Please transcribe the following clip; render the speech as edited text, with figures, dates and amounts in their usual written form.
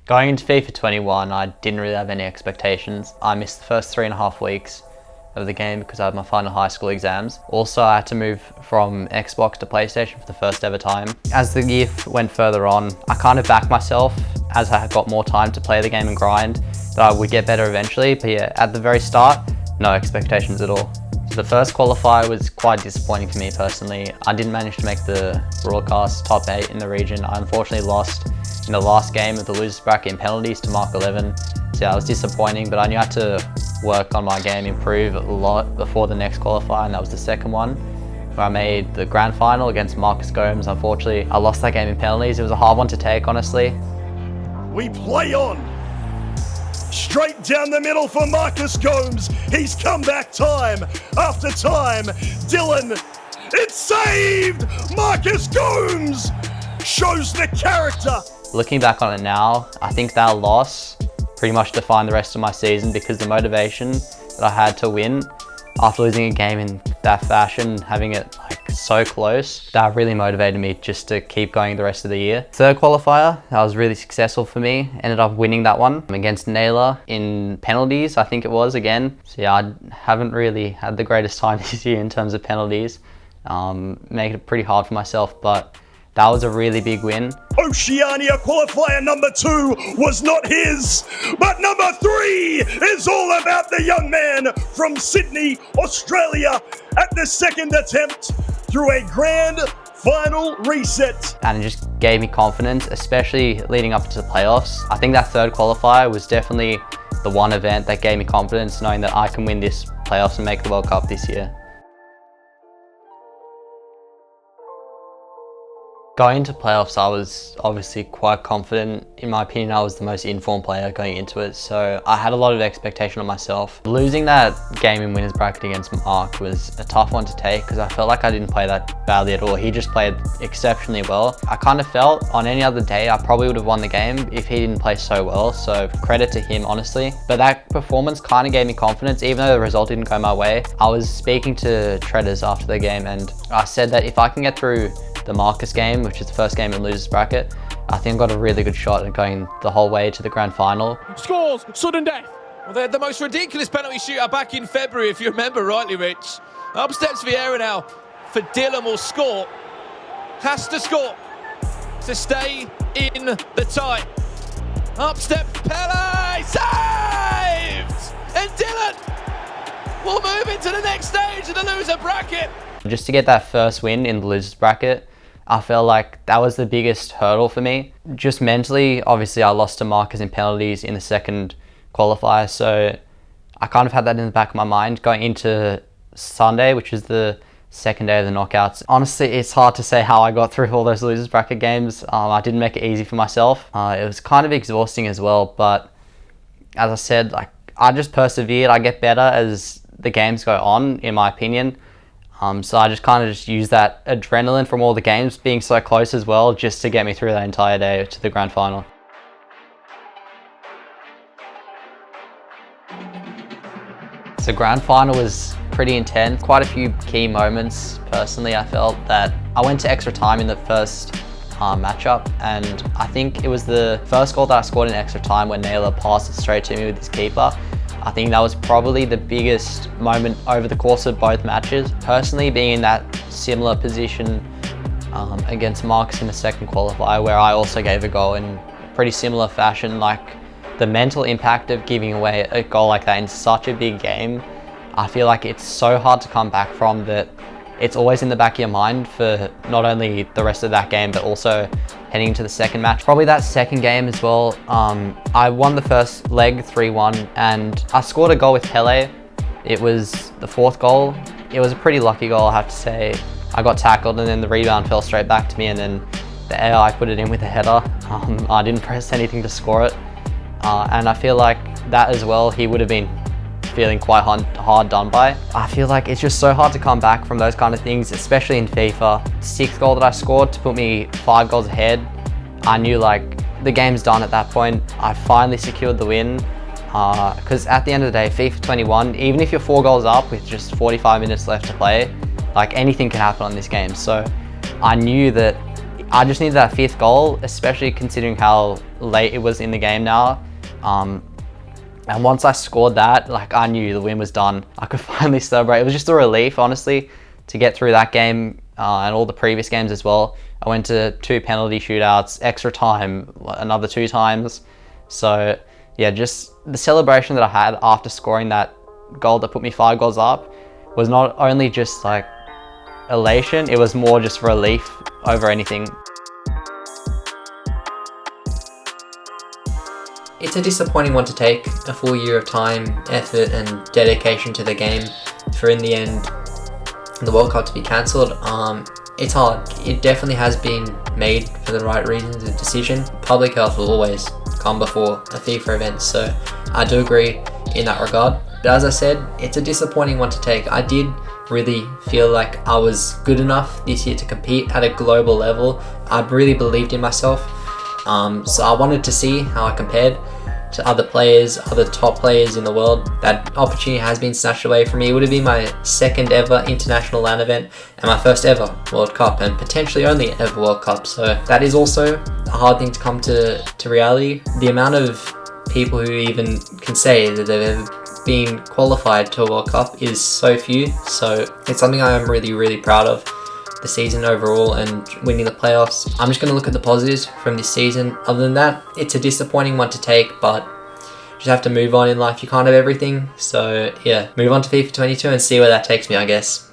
Going into FIFA 21, I didn't really have any expectations. I missed the first 3.5 weeks of the game because I had my final high school exams. Also, I had to move from Xbox to PlayStation for the first ever time. As the year went further on, I kind of backed myself as I got more time to play the game and grind that I would get better eventually. But yeah, at the very start, no expectations at all. So the first qualifier was quite disappointing for me personally. I didn't manage to make the broadcast top 8 in the region. I unfortunately lost in the last game of the losers bracket in penalties to Mark 11. So yeah, it was disappointing, but I knew I had to work on my game, improve a lot before the next qualifier, and that was the second one, where I made the grand final against Marcus Gomes. Unfortunately, I lost that game in penalties. It was a hard one to take, honestly. We play on. Straight down the middle for Marcus Gomes. He's come back time after time. Dylan, it's saved! Marcus Gomes shows the character. Looking back on it now, I think that loss pretty much defined the rest of my season, because the motivation that I had to win after losing a game in that fashion, having it like so close, that really motivated me just to keep going the rest of the year. Third qualifier, that was really successful for me. Ended up winning that one against Naylor in penalties, I think it was again. So yeah, I haven't really had the greatest time this year in terms of penalties. Making it pretty hard for myself, but that was a really big win. Oceania qualifier number 2 was not his, but number 3 is all about the young man from Sydney, Australia, at the second attempt through a grand final reset. And it just gave me confidence, especially leading up to the playoffs. I think that third qualifier was definitely the one event that gave me confidence, knowing that I can win this playoffs and make the World Cup this year. Going into playoffs, I was obviously quite confident. In my opinion, I was the most informed player going into it, so I had a lot of expectation on myself. Losing that game in winners bracket against Mark was a tough one to take, because I felt like I didn't play that badly at all. He just played exceptionally well. I kind of felt on any other day I probably would have won the game if he didn't play so well, so credit to him, honestly. But that performance kind of gave me confidence, even though the result didn't go my way. I was speaking to Treaders after the game, and I said that if I can get through the Marcus game, which is the first game in losers bracket, I think I've got a really good shot at going the whole way to the grand final. Scores, sudden death. Well, they had the most ridiculous penalty shootout back in February, if you remember rightly, Rich. Up steps Vieira now for Dylan, will score. Has to score to stay in the tie. Up step Pele, saved! And Dylan will move into the next stage of the loser bracket. Just to get that first win in the losers bracket, I felt like that was the biggest hurdle for me. Just mentally, obviously I lost to Marcus in penalties in the second qualifier, so I kind of had that in the back of my mind going into Sunday, which is the second day of the knockouts. Honestly, it's hard to say how I got through all those losers bracket games. I didn't make it easy for myself. It was kind of exhausting as well, but as I said, like, I just persevered. I get better as the games go on, in my opinion. So I just kind of used that adrenaline from all the games being so close as well, just to get me through that entire day to the grand final. So grand final was pretty intense. Quite a few key moments. Personally, I felt that I went to extra time in the first matchup, and I think it was the first goal that I scored in extra time when Naylor passed it straight to me with his keeper. I think that was probably the biggest moment over the course of both matches. Personally, being in that similar position against Marcus in the second qualifier, where I also gave a goal in pretty similar fashion, like the mental impact of giving away a goal like that in such a big game, I feel like it's so hard to come back from, that it's always in the back of your mind for not only the rest of that game, but also heading into the second match. Probably that second game as well. I won the first leg 3-1, and I scored a goal with Pele. It was the fourth goal. It was a pretty lucky goal, I have to say. I got tackled and then the rebound fell straight back to me, and then the AI put it in with a header. I didn't press anything to score it. And I feel like that as well, he would have been feeling quite hard done by. I feel like it's just so hard to come back from those kind of things, especially in FIFA. Sixth goal that I scored to put me 5 goals ahead, I knew like the game's done at that point. I finally secured the win, because at the end of the day, FIFA 21, even if you're 4 goals up with just 45 minutes left to play, like anything can happen on this game. So I knew that I just needed that 5th goal, especially considering how late it was in the game now. And once I scored that, like, I knew the win was done. I could finally celebrate. It was just a relief, honestly, to get through that game and all the previous games as well. I went to 2 penalty shootouts, extra time, another 2 times. So yeah, just the celebration that I had after scoring that goal that put me 5 goals up was not only just like elation, it was more just relief over anything. It's a disappointing one to take, a full year of time, effort and dedication to the game for in the end the World Cup to be cancelled. It's hard. It definitely has been made for the right reasons, a decision. Public health will always come before a FIFA event, so I do agree in that regard. But as I said, it's a disappointing one to take. I did really feel like I was good enough this year to compete at a global level. I really believed in myself. So I wanted to see how I compared to other players, other top players in the world. That opportunity has been snatched away from me. It would have been my 2nd ever international LAN event and my 1st ever World Cup, and potentially only ever World Cup. So that is also a hard thing to come to reality. The amount of people who even can say that they've ever been qualified to a World Cup is so few. So it's something I am really, really proud of. The season overall and winning the playoffs. I'm just going to look at the positives from this season. Other than that, it's a disappointing one to take, but you just have to move on in life. You can't have everything. So yeah, move on to FIFA 22 and see where that takes me, I guess.